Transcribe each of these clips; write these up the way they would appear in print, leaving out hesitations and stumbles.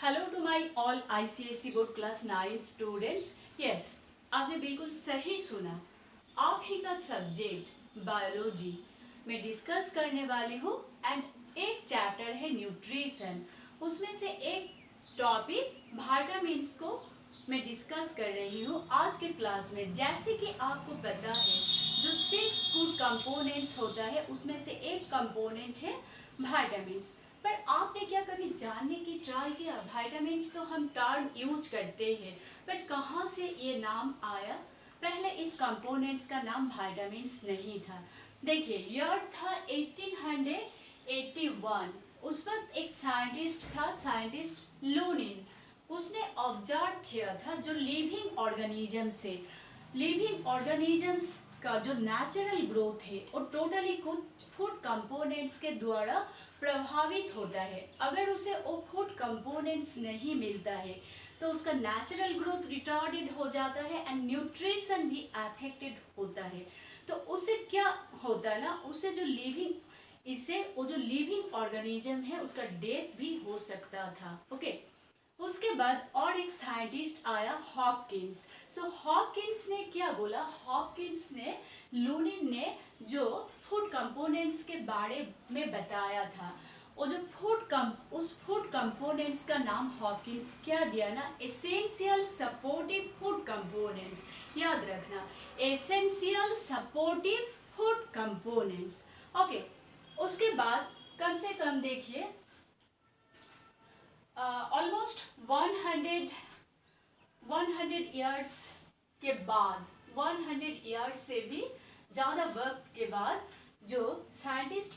Hello to my all ICSE board class 9 students. Yes, आपने बिल्कुल सही सुना। आप ही का सब्जेक्ट बायोलॉजी में डिस्कस करने वाली हूँ एंड एक चैप्टर है न्यूट्रिशन। उसमें से एक टॉपिक विटामिन्स को मैं डिस्कस कर रही हूँ आज के क्लास में। जैसे कि आपको पता है जो 6 फूड कंपोनेंट्स होता है उसमें से एक कंपोनेंट है विटामिन्स। पर आपने क्या कभी जानने की ट्राई किया? विटामिन्स तो हम टर्म यूज करते हैं, बट कहाँ से ये नाम आया? पहले इस कंपोनेंट्स का नाम विटामिन्स नहीं था। देखिए, ईयर था 1881। उस वक्त एक साइंटिस्ट था, साइंटिस्ट लूनिन। उसने ऑब्जर्व किया था जो लिविंग ऑर्गेनिजम्स का जो नेचुरल ग्रोथ है वो टोटली कुछ फूड कंपोनेंट्स के द्वारा प्रभावित होता है। अगर उसे वो फूड कंपोनेंट्स नहीं मिलता है तो उसका नेचुरल ग्रोथ रिटार्डेड हो जाता है एंड न्यूट्रिशन भी अफेक्टेड होता है। तो उससे क्या होता है ना, उससे इससे वो जो लिविंग ऑर्गेनिज्म है उसका डेथ भी हो सकता था। ओके, उसके बाद और एक साइंटिस्ट आया, हॉपकिंस। सो हॉपकिंस ने क्या बोला? हॉपकिंस ने लूनिन ने जो फूड कंपोनेंट्स के बारे में बताया था, वो जो उस फूड कंपोनेंट्स का नाम हॉपकिंस क्या दिया ना, एसेंशियल सपोर्टिव फूड कंपोनेंट्स। याद रखना, essential supportive food components. Okay, उसके बाद कम से कम देखिए ऑलमोस्ट 100 ईयर्स के बाद, 100 ईयर्स से भी ज़्यादा वक्त के बाद जो साइंटिस्ट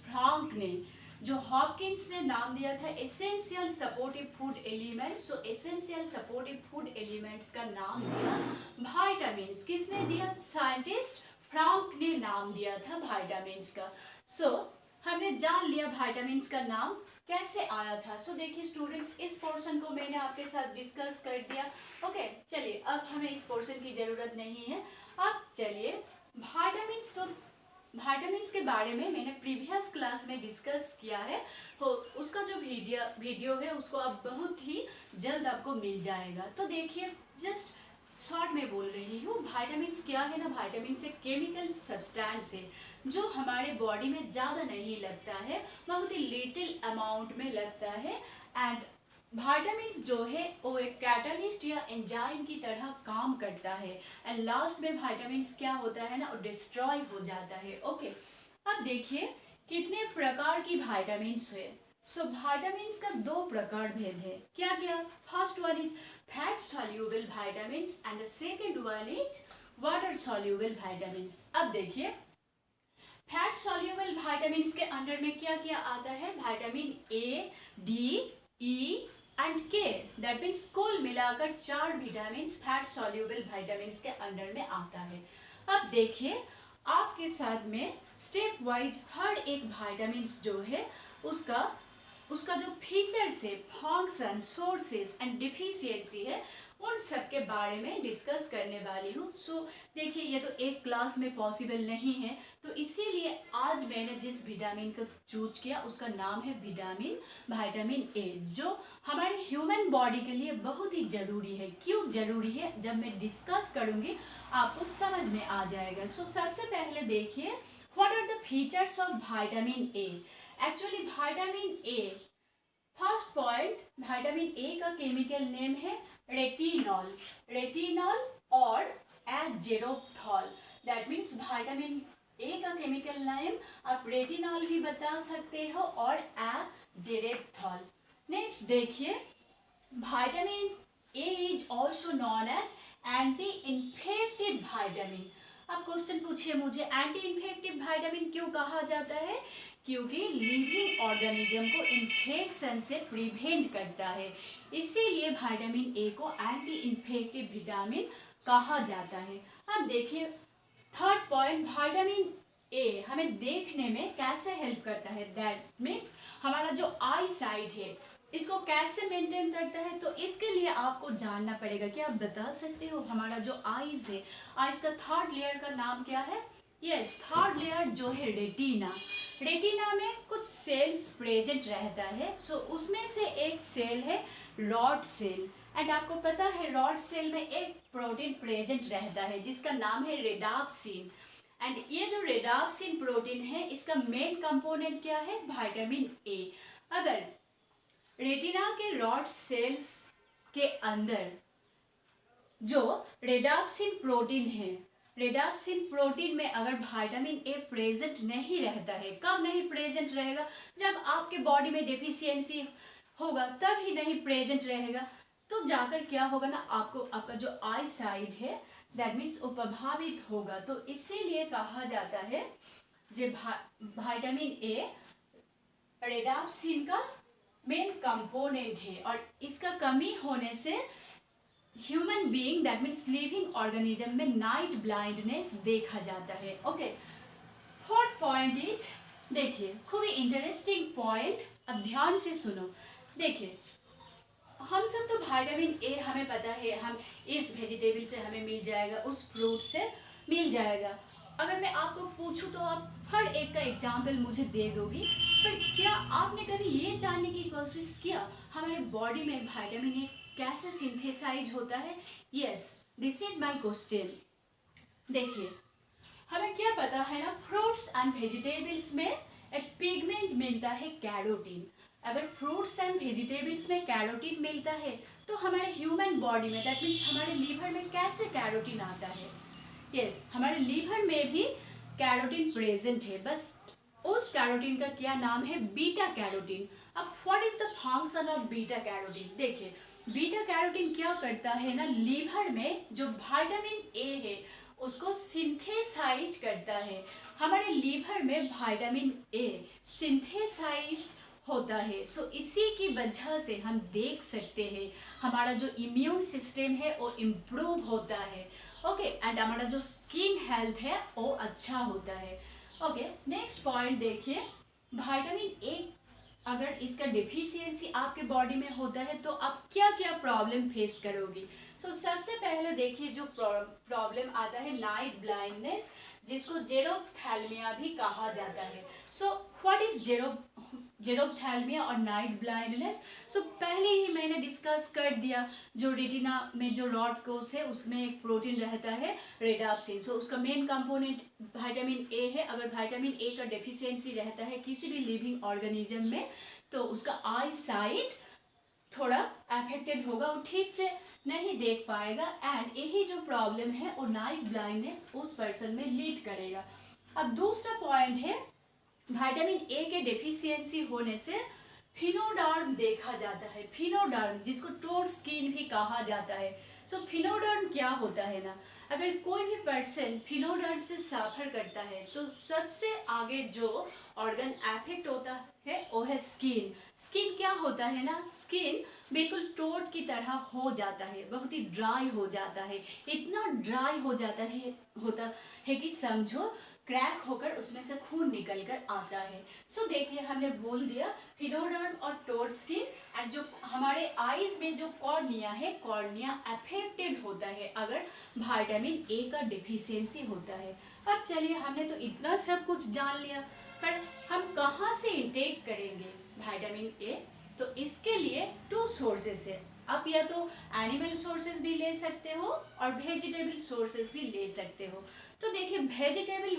फ्रांक ने जो हॉपकिंस ने नाम दिया था एसेंशियल सपोर्टिव फूड एलिमेंट्स। सो एसेंशियल सपोर्टिव फूड एलिमेंट्स का नाम दिया विटामिन्स। किसने दिया? साइंटिस्ट फ्रांक ने नाम दिया था विटामिन्स का। सो हमने जान लिया विटामिन्स का नाम कैसे आया था। सो देखिए स्टूडेंट्स, इस पोर्शन को मैंने आपके साथ डिस्कस कर दिया। ओके, चलिए अब हमें इस पोर्शन की ज़रूरत नहीं है। अब चलिए विटामिन्स के बारे में मैंने प्रीवियस क्लास में डिस्कस किया है, तो उसका जो वीडियो है उसको अब बहुत ही जल्द आपको मिल जाएगा। तो देखिए, जस्ट शॉर्ट में बोल रही हूँ, विटामिन्स क्या है ना, विटामिन्स एक केमिकल सब्सटेंस है जो हमारे बॉडी में ज़्यादा नहीं लगता है, बहुत ही लिटिल अमाउंट में लगता है। एंड विटामिन्स जो है वो एक कैटलिस्ट या एंजाइम की तरह काम करता है एंड लास्ट में विटामिन्स क्या होता है ना, वो डिस्ट्रॉय हो जाता है। ओके, अब देखिए कितने प्रकार की विटामिन्स है। सो विटामिन्स का दो प्रकार भेद है। क्या क्या? First one is fat soluble vitamins and the second one is water soluble vitamins. अब देखिए, फैट सॉल्यूबल विटामिन्स के अंडर में क्या क्या आता है? Vitamin A, D, E and के। दैट मीन्स कुल मिलाकर 4 विटामिन्स फैट सॉल्यूबल विटामिन्स के अंडर में आता है। अब देखिए, आपके साथ में स्टेप वाइज हर एक विटामिन्स जो है उसका जो फीचर्स है, फंक्शन, सोर्सेस एंड डिफिशियंसी है, उन सब के बारे में डिस्कस करने वाली हूँ। सो देखिए, ये तो एक क्लास में पॉसिबल नहीं है, तो इसीलिए आज मैंने जिस विटामिन को चूज किया उसका नाम है विटामिन ए, जो हमारे ह्यूमन बॉडी के लिए बहुत ही ज़रूरी है। क्यों ज़रूरी है, जब मैं डिस्कस करूँगी आपको समझ में आ जाएगा। सो सबसे पहले देखिए, what are the features of vitamin A. Actually vitamin A, first point, vitamin A का केमिकल नेम है रेटिनॉल और axerophthol. That means vitamin A का केमिकल नेम आप रेटिनॉल भी बता सकते हो और एजेरोथॉल। नेक्स्ट देखिए, vitamin A is also known as anti infective vitamin. अब क्वेश्चन पूछिए मुझे, एंटी इन्फेक्टिव विटामिन क्यों कहा जाता है? क्योंकि लिविंग ऑर्गेनिज्म को इन्फेक्शन से प्रिवेंट करता है, इसीलिए विटामिन ए को एंटी इन्फेक्टिव विटामिन कहा जाता है। अब देखिए थर्ड पॉइंट, विटामिन ए हमें देखने में कैसे हेल्प करता है? दैट मीन्स हमारा जो आई साइट है इसको कैसे मेंटेन करता है, तो इसके लिए आपको जानना पड़ेगा। क्या आप बता सकते हो हमारा जो आईज है, आईज का थर्ड लेयर का नाम क्या है? यस, थर्ड लेयर जो है रेटिना। रेटिना में कुछ सेल्स प्रेजेंट रहता है। सो उसमें से एक सेल है रॉड सेल, एंड आपको पता है रॉड सेल में एक प्रोटीन प्रेजेंट रहता है जिसका नाम है रेडाप्सिन। एंड ये जो रेडाप्सिन प्रोटीन है इसका मेन कंपोनेंट क्या है? Vitamin A. अगर रेटिना के रॉड सेल्स के अंदर जो रेडाप्सिन प्रोटीन है, रेडाप्सिन प्रोटीन में अगर विटामिन ए प्रेजेंट नहीं रहता है, कब नहीं प्रेजेंट रहेगा? जब आपके बॉडी में डेफिशिएंसी होगा तब ही नहीं प्रेजेंट रहेगा। तो जाकर क्या होगा ना, आपको आपका जो आई साइड है दैट मीन्स वो प्रभावित होगा। तो इसीलिए कहा जाता है जो विटामिन ए रेडाप्सिन का मेन कंपोनेंट है, और इसका कमी होने से human being that means living organism में नाइट ब्लाइंडनेस देखा जाता है। ओके, फोर्थ पॉइंट इज, देखिए खूब ही इंटरेस्टिंग पॉइंट, अब ध्यान से सुनो। देखिए हम सब तो विटामिन ए हमें पता है, हम इस वेजिटेबल से हमें मिल जाएगा, उस फ्रूट से मिल जाएगा। अगर मैं आपको पूछूं तो आप हर एक का एग्जाम्पल मुझे दे दोगी, पर क्या आपने कभी ये जानने की कोशिश किया हमारे बॉडी में विटामिन ए कैसे सिंथेसाइज होता है? Yes, this is my question. देखिए हमें क्या पता है ना, फ्रूट्स एंड वेजिटेबल्स में एक पिगमेंट मिलता है कैरोटीन। अगर फ्रूट्स एंड वेजिटेबल्स में कैरोटीन मिलता है तो हमारे ह्यूमन बॉडी में दैट मीन्स हमारे लीवर में कैसे कैरोटीन आता है? यस, हमारे लीवर में भी कैरोटीन प्रेजेंट है, बस उस कैरोटीन का क्या नाम है? Beta carotene. अब what is the function of beta carotene? देखिए बीटा कैरोटीन क्या करता है ना, लीवर में जो विटामिन ए है उसको सिंथेसाइज करता है। हमारे लीवर में विटामिन ए सिंथेसाइज होता है। सो इसी की वजह से हम देख सकते हैं हमारा जो इम्यून सिस्टम है वो इम्प्रूव होता है। ओके, एंड हमारा जो स्किन हेल्थ है वो अच्छा होता है। ओके, नेक्स्ट पॉइंट देखिए, विटामिन ए अगर इसका डेफिशिएंसी आपके बॉडी में होता है तो आप क्या क्या प्रॉब्लम फेस करोगी? सो सबसे पहले देखिए जो प्रॉब्लम आता है नाइट ब्लाइंडनेस, जिसको जेरोप्थैल्मिया भी कहा जाता है। सो व्हाट इज जेरोप्थैल्मिया और नाइट ब्लाइंडनेस? सो पहले ही मैंने डिस्कस कर दिया, जो रेटिना में जो रॉड कोष है उसमें एक प्रोटीन रहता है रेडाप्सिन। सो उसका मेन कंपोनेंट विटामिन ए है। अगर विटामिन ए का डेफिशिएंसी रहता है किसी भी लिविंग ऑर्गेनिज्म में तो उसका आई साइट थोड़ा अफेक्टेड होगा, वो ठीक से नहीं देख पाएगा, एंड यही जो प्रॉब्लम है वो नाइट ब्लाइंडनेस उस पर्सन में लीड करेगा। अब दूसरा पॉइंट है, विटामिन ए के डेफिशिएंसी होने से फिनोडर्म देखा जाता है। फिनोडर्म जिसको टोड स्किन भी कहा जाता है। सो फिनोडर्म क्या होता है ना, अगर कोई भी पर्सन फिनोडर्म से सफ़र करता है तो सबसे आगे जो ऑर्गन अफेक्ट होता है वो है स्किन। स्किन क्या होता है ना, स्किन बिल्कुल टोड की तरह हो जाता है, बहुत ही ड्राई हो जाता है, इतना ड्राई हो जाता है कि समझो क्रैक होकर उसमें से खून निकल कर आता है। सो देखिए हमने बोल दिया फिनोडर्म और टोड स्किन, एंड जो हमारे आईज में जो कॉर्निया है, कॉर्निया अफेक्टेड होता है अगर विटामिन ए का डेफिशिएंसी होता है। अब चलिए हमने तो इतना सब कुछ जान लिया, पर हम कहाँ से इंटेक करेंगे विटामिन ए? तो इसके लिए 2 सोर्सेस है। आप या तो एनिमल सोर्सेज भी ले सकते हो और वेजिटेबल सोर्सेज भी ले सकते हो। तो देखिए वेजिटेबल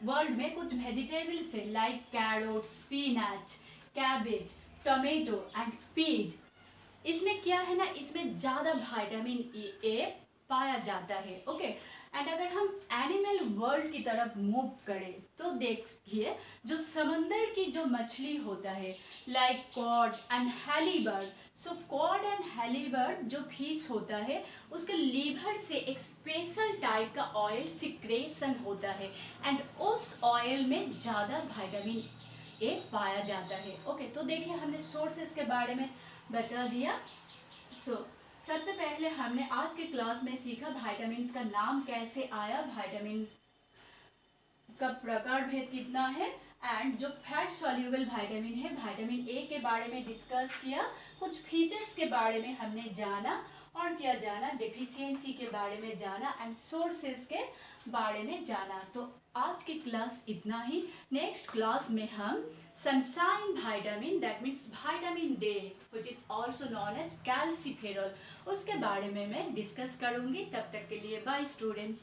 वर्ल्ड में कुछ वेजिटेबल्स है like carrot, spinach, cabbage, tomato and peas. इसमें क्या है ना, इसमें ज़्यादा विटामिन ए पाया जाता है। ओके, एंड अगर हम एनिमल वर्ल्ड की तरफ मूव करें तो देखिए जो समंदर की जो मछली होता है like cod and halibut. So cod and halibut जो फिश होता है उसके लीवर से एक स्पेशल टाइप का ऑयल सिक्रेशन होता है, एंड उस ऑयल में ज़्यादा विटामिन ए पाया जाता है। ओके, तो देखिए हमने सोर्सेस के बारे में बता दिया। सो सबसे पहले हमने आज के क्लास में सीखा विटामिन का नाम कैसे आया, विटामिन का प्रकार भेद कितना है, एंड जो फैट सॉल्यूबल विटामिन है विटामिन ए के बारे में डिस्कस किया, कुछ फीचर्स के बारे में हमने जाना, और क्या जाना, डेफिशिएंसी के बारे में जाना, एंड सोर्सेस के बारे में जाना। तो आज की क्लास इतना ही। नेक्स्ट क्लास में हम sunshine vitamin, that means vitamin D which is also known as calciferol, उसके बारे में मैं डिस्कस करूँगी। तब तक के लिए बाय स्टूडेंट्स।